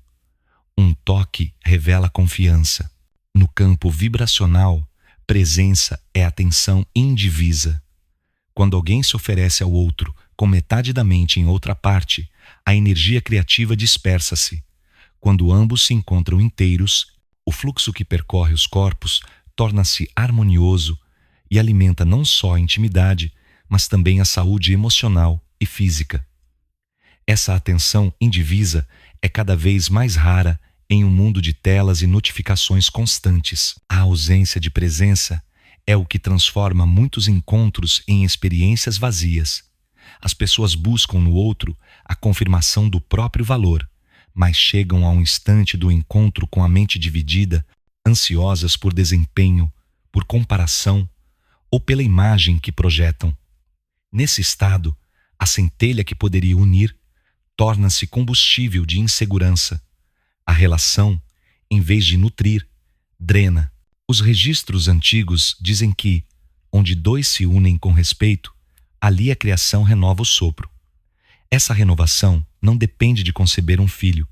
Um toque revela confiança. No campo vibracional, presença é atenção indivisa. Quando alguém se oferece ao outro com metade da mente em outra parte, a energia criativa dispersa-se. Quando ambos se encontram inteiros, o fluxo que percorre os corpos torna-se harmonioso e alimenta não só a intimidade, mas também a saúde emocional e física. Essa atenção indivisa é cada vez mais rara em um mundo de telas e notificações constantes. A ausência de presença é o que transforma muitos encontros em experiências vazias. As pessoas buscam no outro a confirmação do próprio valor, mas chegam a um instante do encontro com a mente dividida, ansiosas por desempenho, por comparação ou pela imagem que projetam. Nesse estado, a centelha que poderia unir torna-se combustível de insegurança. A relação, em vez de nutrir, drena. Os registros antigos dizem que, onde dois se unem com respeito, ali a criação renova o sopro. Essa renovação não depende de conceber um filho.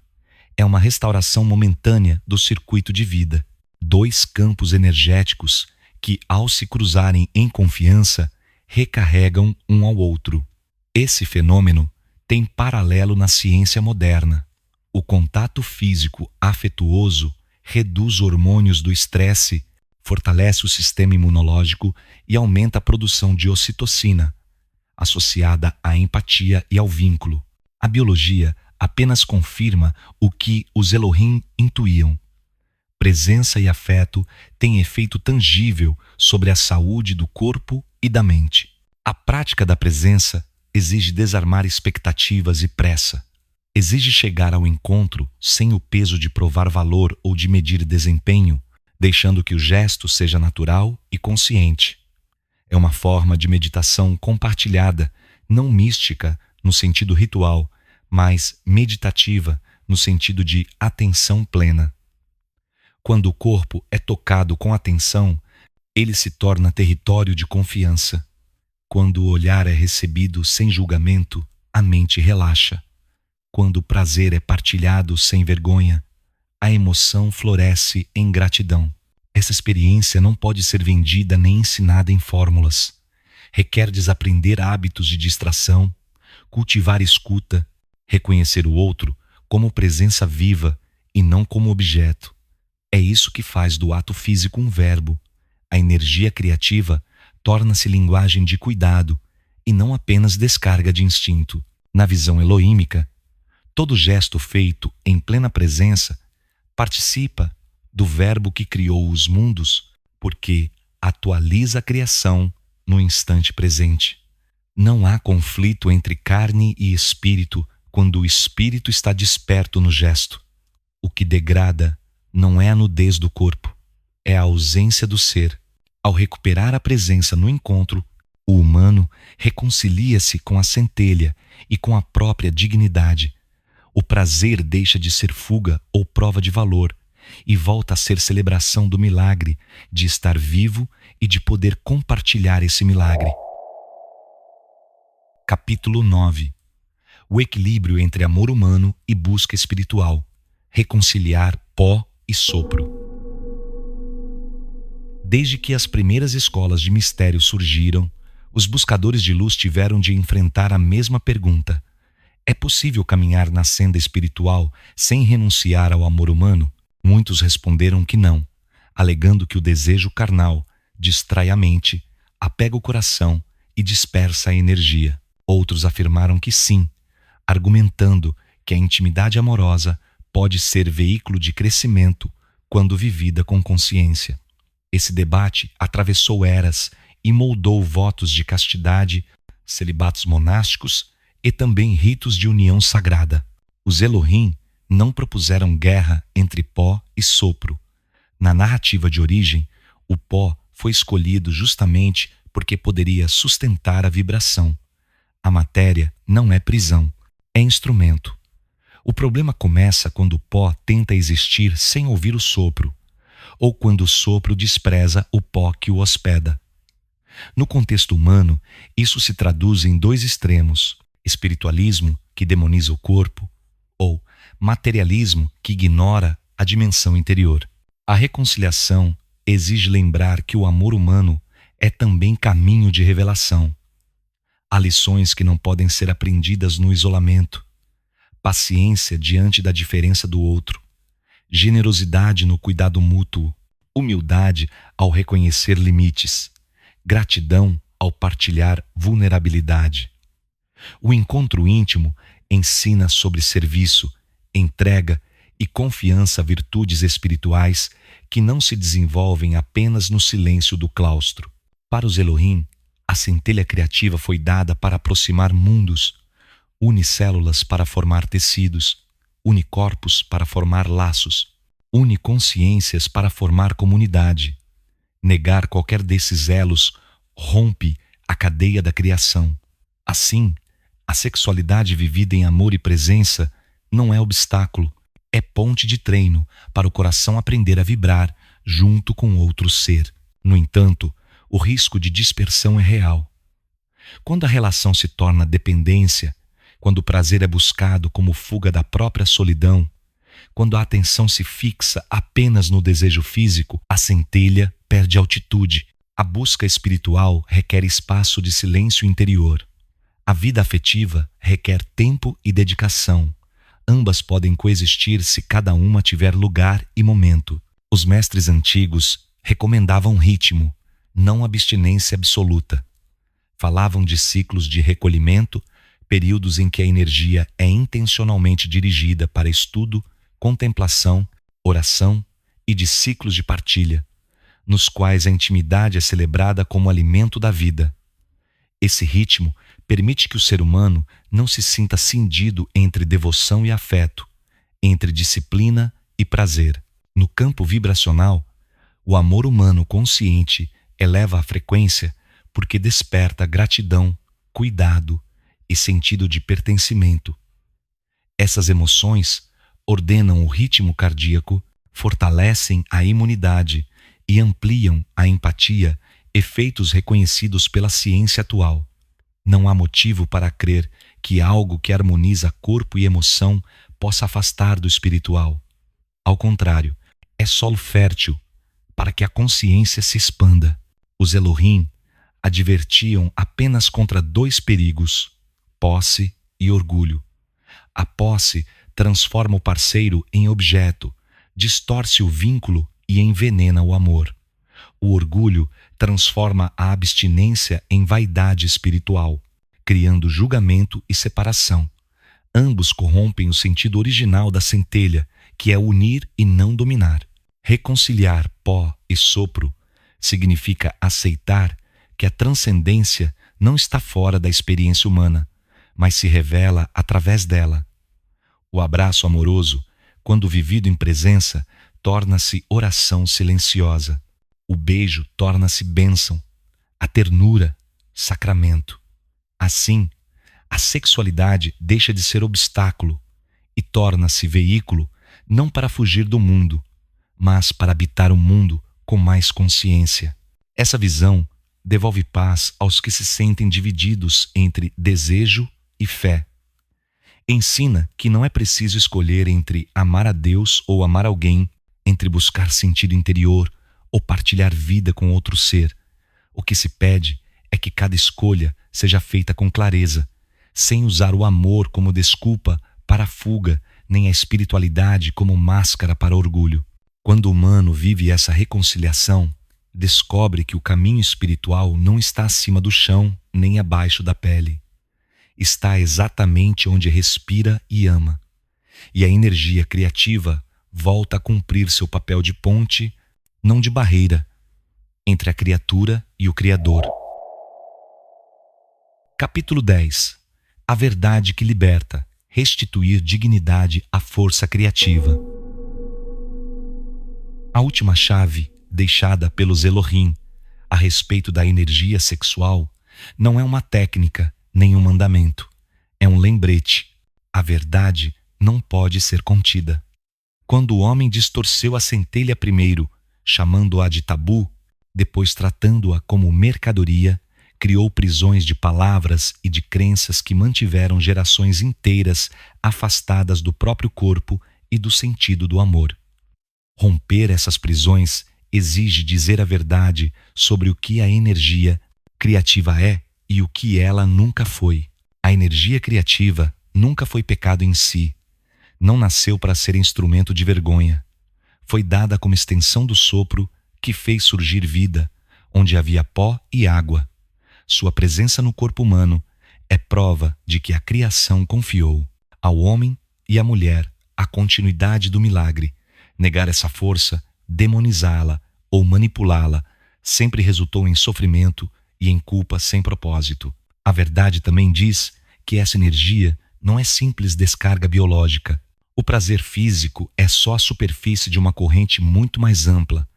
É uma restauração momentânea do circuito de vida. Dois campos energéticos que, ao se cruzarem em confiança, recarregam um ao outro. Esse fenômeno tem paralelo na ciência moderna. O contato físico afetuoso reduz hormônios do estresse, fortalece o sistema imunológico e aumenta a produção de ocitocina, associada à empatia e ao vínculo. A biologia apenas confirma o que os Elohim intuíam. Presença e afeto têm efeito tangível sobre a saúde do corpo e da mente. A prática da presença exige desarmar expectativas e pressa. Exige chegar ao encontro sem o peso de provar valor ou de medir desempenho, deixando que o gesto seja natural e consciente. É uma forma de meditação compartilhada, não mística no sentido ritual, mas meditativa no sentido de atenção plena. Quando o corpo é tocado com atenção, ele se torna território de confiança. Quando o olhar é recebido sem julgamento, a mente relaxa. Quando o prazer é partilhado sem vergonha, a emoção floresce em gratidão. Essa experiência não pode ser vendida nem ensinada em fórmulas. Requer desaprender hábitos de distração, cultivar escuta, reconhecer o outro como presença viva e não como objeto. É isso que faz do ato físico um verbo. A energia criativa torna-se linguagem de cuidado e não apenas descarga de instinto. Na visão elohímica, todo gesto feito em plena presença participa do verbo que criou os mundos, porque atualiza a criação no instante presente. Não há conflito entre carne e espírito quando o espírito está desperto no gesto. O que degrada não é a nudez do corpo, é a ausência do ser. Ao recuperar a presença no encontro, o humano reconcilia-se com a centelha e com a própria dignidade. O prazer deixa de ser fuga ou prova de valor e volta a ser celebração do milagre de estar vivo e de poder compartilhar esse milagre. Capítulo 9. O equilíbrio entre amor humano e busca espiritual. Reconciliar pó e sopro. Desde que as primeiras escolas de mistério surgiram, os buscadores de luz tiveram de enfrentar a mesma pergunta: é possível caminhar na senda espiritual sem renunciar ao amor humano? Muitos responderam que não, alegando que o desejo carnal distrai a mente, apega o coração e dispersa a energia. Outros afirmaram que sim, argumentando que a intimidade amorosa pode ser veículo de crescimento quando vivida com consciência. Esse debate atravessou eras e moldou votos de castidade, celibatos monásticos e também ritos de união sagrada. Os Elohim não propuseram guerra entre pó e sopro. Na narrativa de origem, o pó foi escolhido justamente porque poderia sustentar a vibração. A matéria não é prisão, é instrumento. O problema começa quando o pó tenta existir sem ouvir o sopro, ou quando o sopro despreza o pó que o hospeda. No contexto humano, isso se traduz em dois extremos: espiritualismo, que demoniza o corpo, ou materialismo, que ignora a dimensão interior. A reconciliação exige lembrar que o amor humano é também caminho de revelação. Há lições que não podem ser aprendidas no isolamento: paciência diante da diferença do outro, generosidade no cuidado mútuo, humildade ao reconhecer limites, gratidão ao partilhar vulnerabilidade. O encontro íntimo ensina sobre serviço, entrega e confiança, virtudes espirituais que não se desenvolvem apenas no silêncio do claustro. Para os Elohim, a centelha criativa foi dada para aproximar mundos, une células para formar tecidos, une corpos para formar laços, une consciências para formar comunidade. Negar qualquer desses elos rompe a cadeia da criação. Assim, a sexualidade vivida em amor e presença não é obstáculo, é ponte de treino para o coração aprender a vibrar junto com outro ser. No entanto, o risco de dispersão é real. Quando a relação se torna dependência, quando o prazer é buscado como fuga da própria solidão, quando a atenção se fixa apenas no desejo físico, a centelha perde altitude. A busca espiritual requer espaço de silêncio interior. A vida afetiva requer tempo e dedicação. Ambas podem coexistir se cada uma tiver lugar e momento. Os mestres antigos recomendavam ritmo, não abstinência absoluta. Falavam de ciclos de recolhimento, períodos em que a energia é intencionalmente dirigida para estudo, contemplação, oração e de ciclos de partilha, nos quais a intimidade é celebrada como alimento da vida. Esse ritmo permite que o ser humano não se sinta cindido entre devoção e afeto, entre disciplina e prazer. No campo vibracional, o amor humano consciente eleva a frequência porque desperta gratidão, cuidado e sentido de pertencimento. Essas emoções ordenam o ritmo cardíaco, fortalecem a imunidade e ampliam a empatia, efeitos reconhecidos pela ciência atual. Não há motivo para crer que algo que harmoniza corpo e emoção possa afastar do espiritual. Ao contrário, é solo fértil para que a consciência se expanda. Os Elohim advertiam apenas contra dois perigos: posse e orgulho. A posse transforma o parceiro em objeto, distorce o vínculo e envenena o amor. O orgulho transforma a abstinência em vaidade espiritual, criando julgamento e separação. Ambos corrompem o sentido original da centelha, que é unir e não dominar. Reconciliar pó e sopro significa aceitar que a transcendência não está fora da experiência humana, mas se revela através dela. O abraço amoroso, quando vivido em presença, torna-se oração silenciosa. O beijo torna-se bênção. A ternura, sacramento. Assim, a sexualidade deixa de ser obstáculo e torna-se veículo não para fugir do mundo, mas para habitar o mundo com mais consciência. Essa visão devolve paz aos que se sentem divididos entre desejo e fé. Ensina que não é preciso escolher entre amar a Deus ou amar alguém, entre buscar sentido interior ou partilhar vida com outro ser. O que se pede é que cada escolha seja feita com clareza, sem usar o amor como desculpa para a fuga, nem a espiritualidade como máscara para orgulho. Quando o humano vive essa reconciliação, descobre que o caminho espiritual não está acima do chão nem abaixo da pele. Está exatamente onde respira e ama. E a energia criativa volta a cumprir seu papel de ponte, não de barreira, entre a criatura e o Criador. Capítulo 10. A verdade que liberta. Restituir dignidade à força criativa. A última chave deixada pelos Elohim a respeito da energia sexual não é uma técnica nem um mandamento. É um lembrete. A verdade não pode ser contida. Quando o homem distorceu a centelha primeiro, chamando-a de tabu, depois tratando-a como mercadoria, criou prisões de palavras e de crenças que mantiveram gerações inteiras afastadas do próprio corpo e do sentido do amor. Romper essas prisões exige dizer a verdade sobre o que a energia criativa é e o que ela nunca foi. A energia criativa nunca foi pecado em si. Não nasceu para ser instrumento de vergonha. Foi dada como extensão do sopro que fez surgir vida, onde havia pó e água. Sua presença no corpo humano é prova de que a criação confiou ao homem e à mulher a continuidade do milagre. Negar essa força, demonizá-la ou manipulá-la sempre resultou em sofrimento e em culpa sem propósito. A verdade também diz que essa energia não é simples descarga biológica. O prazer físico é só a superfície de uma corrente muito mais ampla.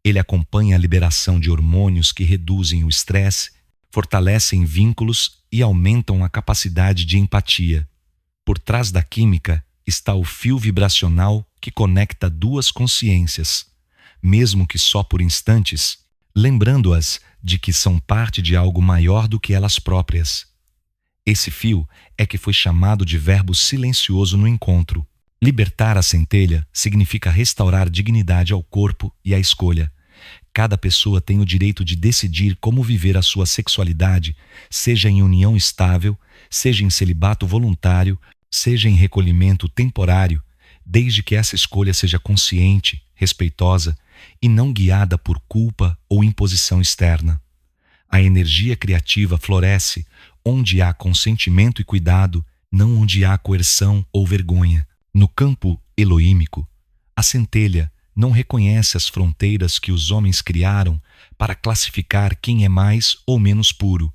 Ele acompanha a liberação de hormônios que reduzem o estresse, fortalecem vínculos e aumentam a capacidade de empatia. Por trás da química está o fio vibracional que conecta duas consciências, mesmo que só por instantes, lembrando-as de que são parte de algo maior do que elas próprias. Esse fio é que foi chamado de verbo silencioso no encontro. Libertar a centelha significa restaurar dignidade ao corpo e à escolha. Cada pessoa tem o direito de decidir como viver a sua sexualidade, seja em união estável, seja em celibato voluntário, seja em recolhimento temporário, desde que essa escolha seja consciente, respeitosa e não guiada por culpa ou imposição externa. A energia criativa floresce onde há consentimento e cuidado, não onde há coerção ou vergonha. No campo elohímico, a centelha não reconhece as fronteiras que os homens criaram para classificar quem é mais ou menos puro.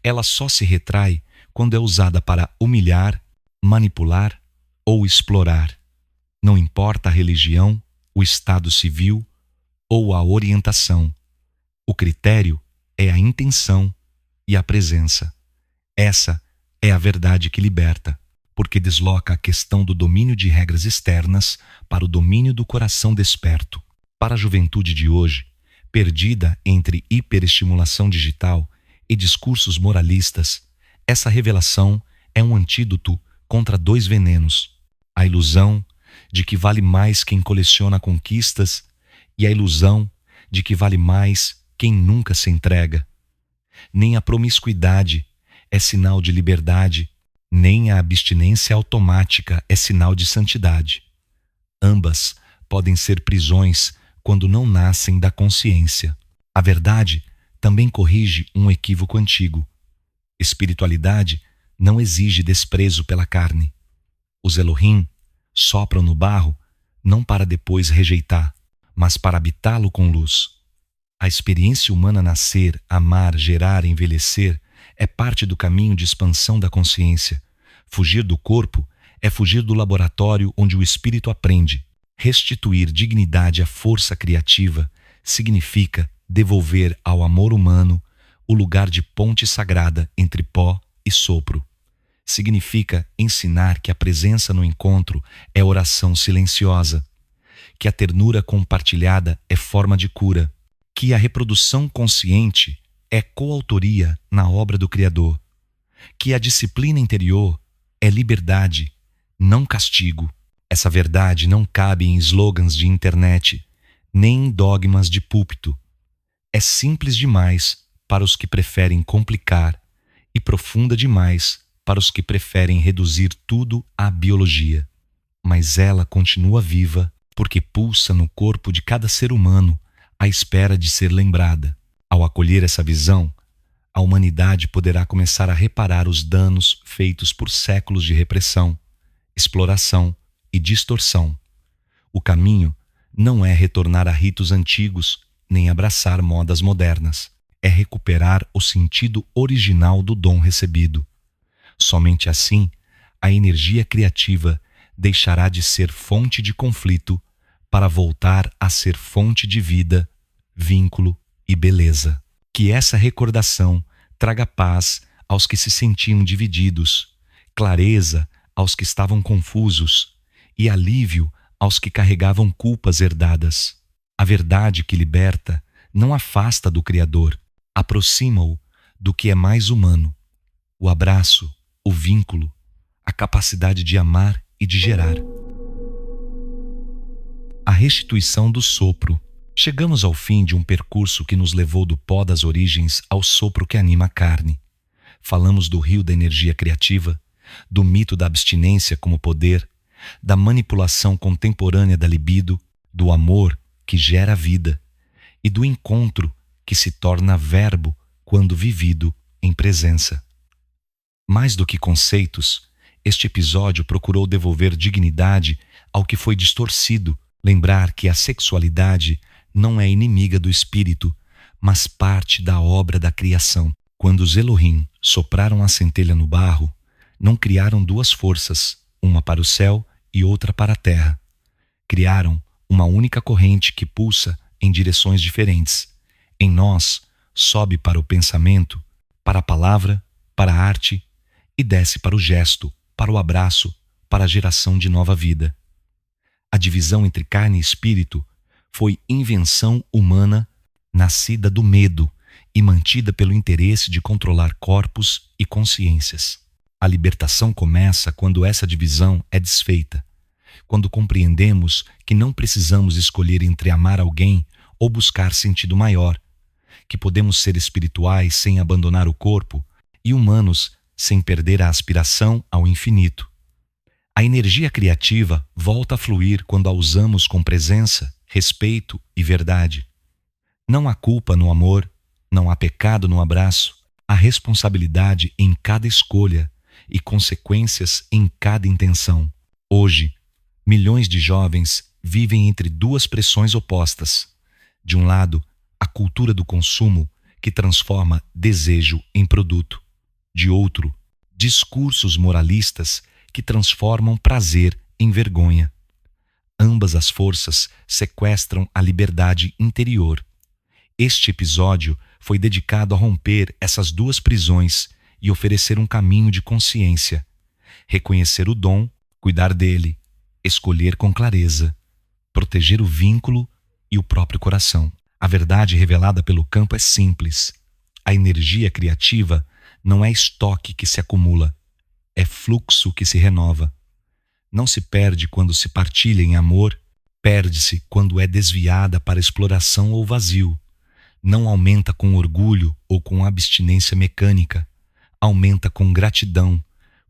Ela só se retrai quando é usada para humilhar, manipular ou explorar. Não importa a religião, o estado civil ou a orientação. O critério é a intenção e a presença. Essa é a verdade que liberta, porque desloca a questão do domínio de regras externas para o domínio do coração desperto. Para a juventude de hoje, perdida entre hiperestimulação digital e discursos moralistas, essa revelação é um antídoto contra dois venenos: a ilusão de que vale mais quem coleciona conquistas e a ilusão de que vale mais quem nunca se entrega. Nem a promiscuidade é sinal de liberdade, nem a abstinência automática é sinal de santidade. Ambas podem ser prisões quando não nascem da consciência. A verdade também corrige um equívoco antigo. Espiritualidade não exige desprezo pela carne. Os Elohim sopram no barro não para depois rejeitar, mas para habitá-lo com luz. A experiência humana nascer, amar, gerar, envelhecer é parte do caminho de expansão da consciência. Fugir do corpo é fugir do laboratório onde o espírito aprende. Restituir dignidade à força criativa significa devolver ao amor humano o lugar de ponte sagrada entre pó e sopro. significa ensinar que a presença no encontro é oração silenciosa, que a ternura compartilhada é forma de cura, que a reprodução consciente é coautoria na obra do Criador, que a disciplina interior é liberdade, não castigo. Essa verdade não cabe em slogans de internet, nem em dogmas de púlpito. É simples demais para os que preferem complicar e profunda demais para os que preferem reduzir tudo à biologia. Mas ela continua viva porque pulsa no corpo de cada ser humano à espera de ser lembrada. Ao acolher essa visão, a humanidade poderá começar a reparar os danos feitos por séculos de repressão, exploração e distorção. O caminho não é retornar a ritos antigos nem abraçar modas modernas. É recuperar o sentido original do dom recebido. Somente assim, a energia criativa deixará de ser fonte de conflito para voltar a ser fonte de vida, vínculo e beleza. Que essa recordação traga paz aos que se sentiam divididos, clareza aos que estavam confusos e alívio aos que carregavam culpas herdadas. A verdade que liberta não afasta do Criador, aproxima-o do que é mais humano: o abraço, o vínculo, a capacidade de amar e de gerar. A restituição do sopro. Chegamos ao fim de um percurso que nos levou do pó das origens ao sopro que anima a carne. Falamos do rio da energia criativa, do mito da abstinência como poder, da manipulação contemporânea da libido, do amor que gera vida e do encontro que se torna verbo quando vivido em presença. Mais do que conceitos, este episódio procurou devolver dignidade ao que foi distorcido, lembrar que a sexualidade não é inimiga do espírito, mas parte da obra da criação. Quando os Elohim sopraram a centelha no barro, não criaram duas forças, uma para o céu e outra para a terra. Criaram uma única corrente que pulsa em direções diferentes. Em nós, sobe para o pensamento, para a palavra, para a arte e desce para o gesto, para o abraço, para a geração de nova vida. A divisão entre carne e espírito foi invenção humana nascida do medo e mantida pelo interesse de controlar corpos e consciências. A libertação começa quando essa divisão é desfeita, quando compreendemos que não precisamos escolher entre amar alguém ou buscar sentido maior, que podemos ser espirituais sem abandonar o corpo e humanos sem perder a aspiração ao infinito. A energia criativa volta a fluir quando a usamos com presença, respeito e verdade. Não há culpa no amor, não há pecado no abraço, há responsabilidade em cada escolha e consequências em cada intenção. Hoje, milhões de jovens vivem entre duas pressões opostas. De um lado, a cultura do consumo, que transforma desejo em produto. De outro, discursos moralistas que transformam prazer em vergonha. Ambas as forças sequestram a liberdade interior. Este episódio foi dedicado a romper essas duas prisões e oferecer um caminho de consciência. Reconhecer o dom, cuidar dele, escolher com clareza, proteger o vínculo e o próprio coração. A verdade revelada pelo campo é simples. A energia criativa não é estoque que se acumula, é fluxo que se renova. Não se perde quando se partilha em amor, perde-se quando é desviada para exploração ou vazio. Não aumenta com orgulho ou com abstinência mecânica, aumenta com gratidão,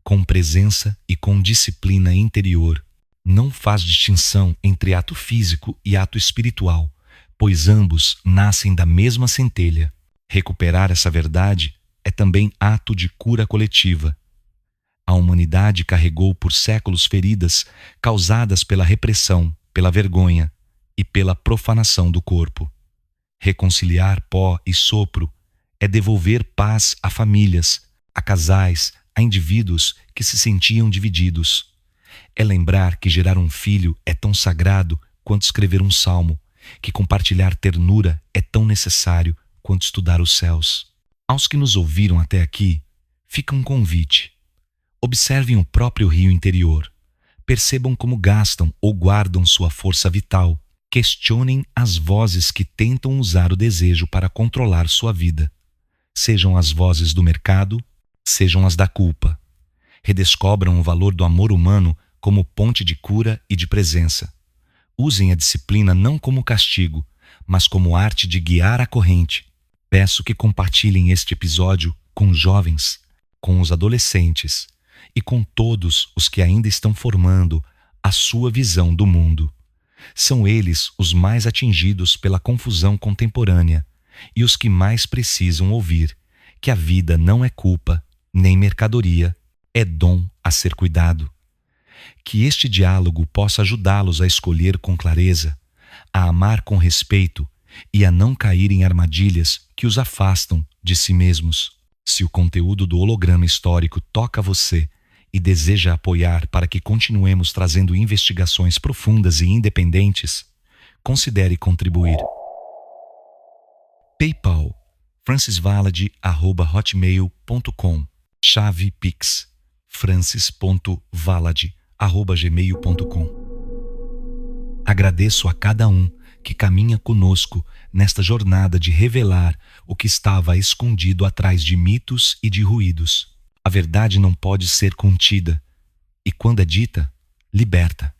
com presença e com disciplina interior. Não faz distinção entre ato físico e ato espiritual, pois ambos nascem da mesma centelha. Recuperar essa verdade é também ato de cura coletiva. A humanidade carregou por séculos feridas causadas pela repressão, pela vergonha e pela profanação do corpo. Reconciliar pó e sopro é devolver paz a famílias, a casais, a indivíduos que se sentiam divididos. É lembrar que gerar um filho é tão sagrado quanto escrever um salmo, que compartilhar ternura é tão necessário quanto estudar os céus. Aos que nos ouviram até aqui, fica um convite. Observem o próprio rio interior. Percebam como gastam ou guardam sua força vital. Questionem as vozes que tentam usar o desejo para controlar sua vida. Sejam as vozes do mercado, sejam as da culpa. Redescobram o valor do amor humano como ponte de cura e de presença. Usem a disciplina não como castigo, mas como arte de guiar a corrente. Peço que compartilhem este episódio com os jovens, com os adolescentes e com todos os que ainda estão formando a sua visão do mundo. São eles os mais atingidos pela confusão contemporânea e os que mais precisam ouvir que a vida não é culpa nem mercadoria, é dom a ser cuidado. Que este diálogo possa ajudá-los a escolher com clareza, a amar com respeito e a não cair em armadilhas que os afastam de si mesmos. Se o conteúdo do holograma histórico toca você e deseja apoiar para que continuemos trazendo investigações profundas e independentes, considere contribuir. PayPal, francisvalade@hotmail.com. Chave Pix, francis.valade@gmail.com. Agradeço a cada um que caminha conosco nesta jornada de revelar o que estava escondido atrás de mitos e de ruídos. A verdade não pode ser contida, e quando é dita, liberta.